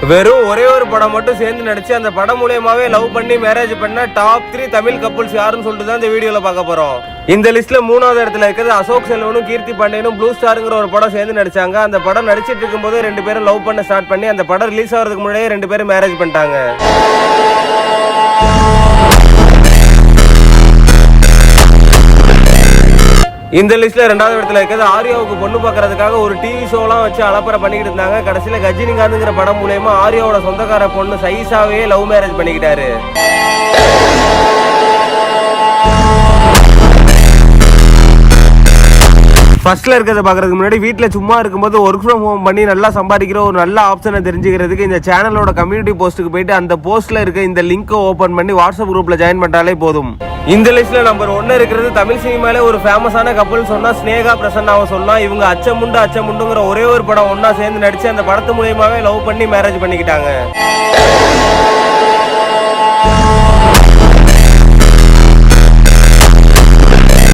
வெறும் ஒரே ஒரு படம் மட்டும் சேர்ந்து நடிச்சு அந்த படம் மூலமாவே லவ் பண்ணி மேரேஜ் பண்ண டாப் 3 தமிழ் கப்புள்ஸ் யாருன்னு சொல்லிட்டு தான் இந்த வீடியோல பார்க்க போறோம். இந்த லிஸ்ட்ல 3வது இடத்துல இருக்கிறது அசோக் செல்வனும் கீர்த்தி பாண்டியனும் ப்ளூ ஸ்டாருங்கிற ஒரு படம் சேர்ந்து நடிச்சாங்க. அந்த படம் நடிச்சிட்டு இருக்கும்போது 2 பேரும் லவ் பண்ண ஸ்டார்ட் பண்ணி அந்த படம் ரிலீஸ் ஆகிறதுக்கு முன்னாடியே 2 பேரும் மேரேஜ் பண்ணிட்டாங்க. இந்த லிஸ்ட்ல 2வது இடத்துல இருக்கிறது ஆர்யாவுக்கு பொண்ணு பார்க்கறதுக்காக ஒரு டிவி ஷோலாம் வச்சு அலப்பறை பண்ணிக்கிட்டு இருந்தாங்க. கடைசியில கஜினிகாந்துங்கிற படம் மூலமா ஆர்யாவோட சொந்தக்கார பொண்ணு சைசாவே லவ் மேரேஜ் பண்ணிக்கிட்டாரு. ஃபர்ஸ்ட்ல இருக்கிறத பாக்குறதுக்கு முன்னாடி வீட்டில் சும்மா இருக்கும்போது ஒர்க் ஃப்ரம் ஹோம் பண்ணி நல்லா சம்பாதிக்கிற ஒரு நல்ல ஆப்ஷனை தெரிஞ்சுக்கிறதுக்கு இந்த சேனலோட கம்யூனிட்டி போஸ்ட்டுக்கு போயிட்டு அந்த போஸ்ட்ல இருக்க இந்த லிங்கை ஓபன் பண்ணி வாட்ஸ்அப் குரூப்ல ஜாயின் பண்ணாலே போதும். இந்த லிஸ்ட்ல நம்பர் 1 இருக்கிறது தமிழ் சினிமாலே ஒரு ஃபேமஸான கப்பல் சொன்னா ஸ்னேகா பிரசன்னாவை சொல்லலாம். இவங்க அச்சமுண்டுங்கிற ஒரே ஒரு படம் ஒன்னா சேர்ந்து நடிச்சு அந்த படத்து மூலியமாவே லவ் பண்ணி மேரேஜ் பண்ணிக்கிட்டாங்க.